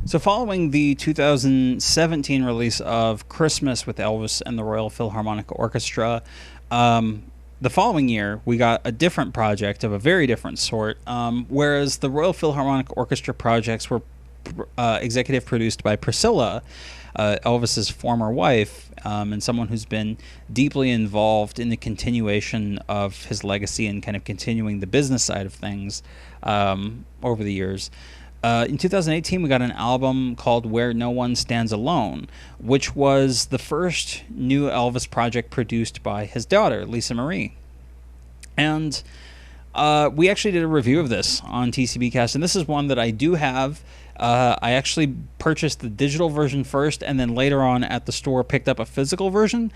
So, following the 2017 release of Christmas with Elvis and the Royal Philharmonic Orchestra, um, the following year we got a different project of a very different sort. Whereas the Royal Philharmonic Orchestra projects were executive produced by Priscilla, Elvis's former wife, and someone who's been deeply involved in the continuation of his legacy and kind of continuing the business side of things over the years. In 2018, we got an album called Where No One Stands Alone, which was the first new Elvis project produced by his daughter, Lisa Marie. And we actually did a review of this on TCB Cast, and this is one that I do have. I actually purchased the digital version first, and then later on at the store picked up a physical version.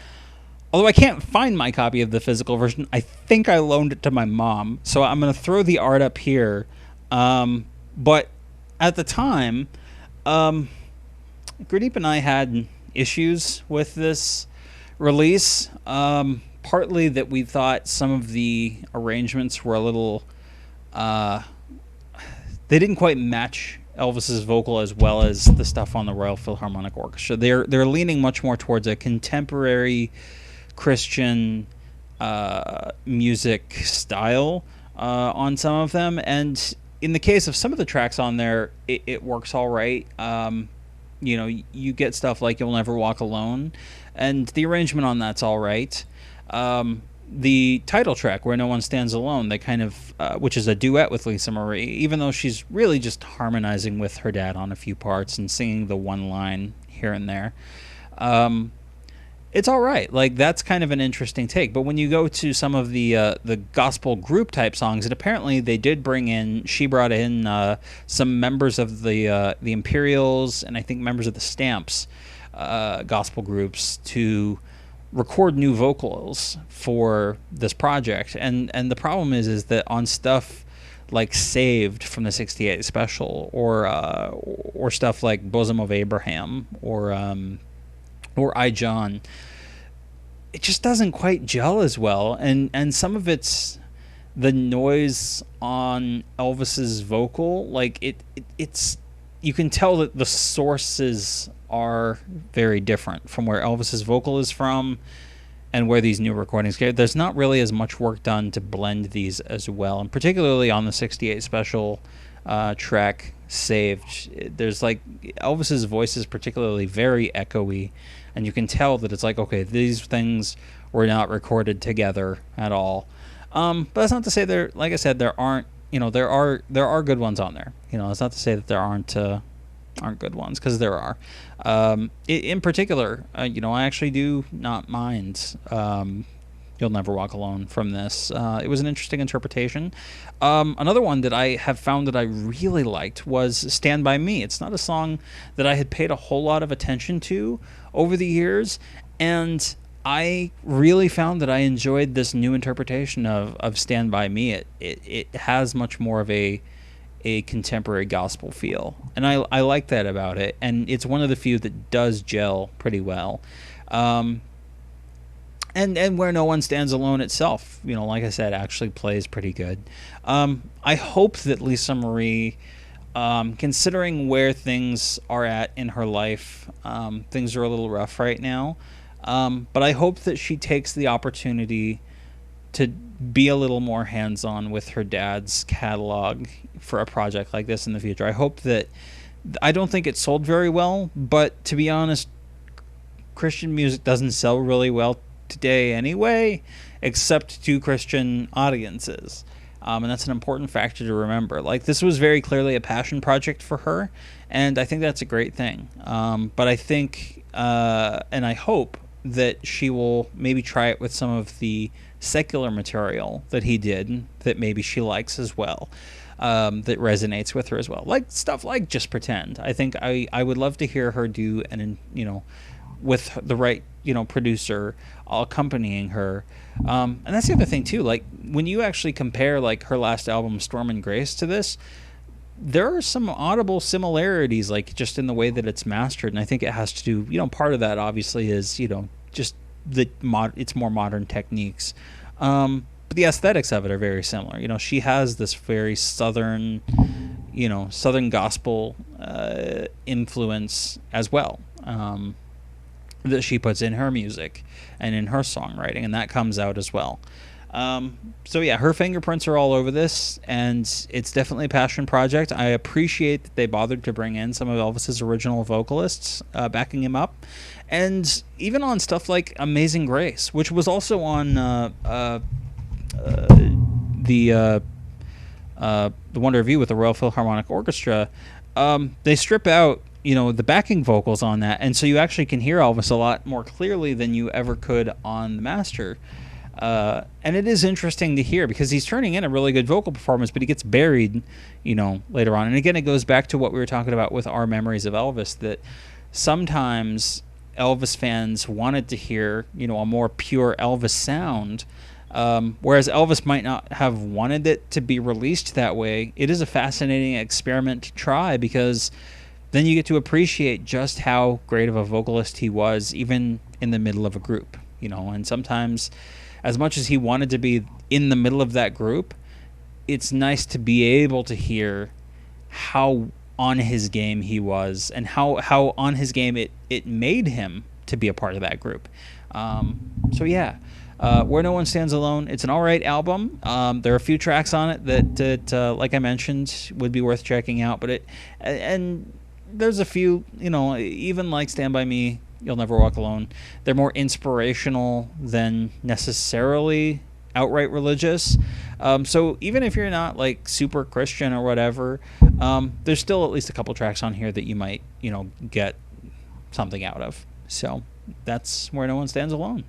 Although I can't find my copy of the physical version, I think I loaned it to my mom. So I'm going to throw the art up here. But at the time, Gurdeep and I had issues with this release. Partly that we thought some of the arrangements were a little... they didn't quite match Elvis's vocal as well as the stuff on the Royal Philharmonic Orchestra. They're leaning much more towards a contemporary Christian music style on some of them, and in the case of some of the tracks on there, it works all right. You get stuff like You'll Never Walk Alone, and the arrangement on that's all right. The title track, Where No One Stands Alone, they kind of, which is a duet with Lisa Marie, even though she's really just harmonizing with her dad on a few parts and singing the one line here and there. It's all right. Like, that's kind of an interesting take. But when you go to some of the gospel group type songs, and apparently they did she brought in some members of the Imperials and I think members of the Stamps gospel groups to record new vocals for this project. And the problem is that on stuff like Saved from the '68 special, or stuff like Bosom of Abraham, or I, John, it just doesn't quite gel as well. And some of it's the noise on Elvis's vocal, like it's you can tell that the sources are very different from where Elvis's vocal is from and where these new recordings go. There's not really as much work done to blend these as well, and particularly on the '68 special track Saved, there's like Elvis's voice is particularly very echoey, and you can tell that it's like, okay, these things were not recorded together at all. But that's not to say like I said, there aren't, there are good ones on there. It's not to say that there aren't good ones, because there are. In particular, I actually do not mind You'll Never Walk Alone from this. It was an interesting interpretation. Another one that I have found that I really liked was Stand By Me. It's not a song that I had paid a whole lot of attention to over the years, and I really found that I enjoyed this new interpretation of Stand By Me. It has much more of a contemporary gospel feel, and I like that about it, and it's one of the few that does gel pretty well. And Where No One Stands Alone itself, like I said, actually plays pretty good. I hope that Lisa Marie, considering where things are at in her life, things are a little rough right now, but I hope that she takes the opportunity to be a little more hands-on with her dad's catalog for a project like this in the future. I hope that... I don't think it sold very well, but to be honest, Christian music doesn't sell really well today anyway, except to Christian audiences. And that's an important factor to remember. Like, this was very clearly a passion project for her, and I think that's a great thing. But I think, and I hope that she will maybe try it with some of the secular material that he did that maybe she likes as well, that resonates with her as well. Like stuff like Just Pretend. I think I would love to hear her do, with the right, producer accompanying her. And that's the other thing too, like when you actually compare like her last album Storm and Grace to this, there are some audible similarities, like just in the way that it's mastered. And I think it has to do, part of that obviously is, just it's more modern techniques. But the aesthetics of it are very similar. She has this very southern, southern gospel influence as well, that she puts in her music and in her songwriting, and that comes out as well. So yeah, her fingerprints are all over this, and it's definitely a passion project. I appreciate that they bothered to bring in some of Elvis's original vocalists, backing him up, and even on stuff like Amazing Grace, which was also on the Wonder of You with the Royal Philharmonic Orchestra. They strip out, the backing vocals on that, and so you actually can hear Elvis a lot more clearly than you ever could on the master. And it is interesting to hear because he's turning in a really good vocal performance, but he gets buried, later on. And again, it goes back to what we were talking about with our memories of Elvis, that sometimes Elvis fans wanted to hear, a more pure Elvis sound, whereas Elvis might not have wanted it to be released that way. It is a fascinating experiment to try, because then you get to appreciate just how great of a vocalist he was, even in the middle of a group, and sometimes, as much as he wanted to be in the middle of that group, it's nice to be able to hear how on his game he was, and how on his game it made him to be a part of that group. So yeah, Where No One Stands Alone, it's an alright album. There are a few tracks on it that like I mentioned, would be worth checking out, but and there's a few, even like Stand By Me, You'll Never Walk Alone, they're more inspirational than necessarily outright religious. So even if you're not like super Christian or whatever, there's still at least a couple tracks on here that you might, get something out of. So that's Where No One Stands Alone.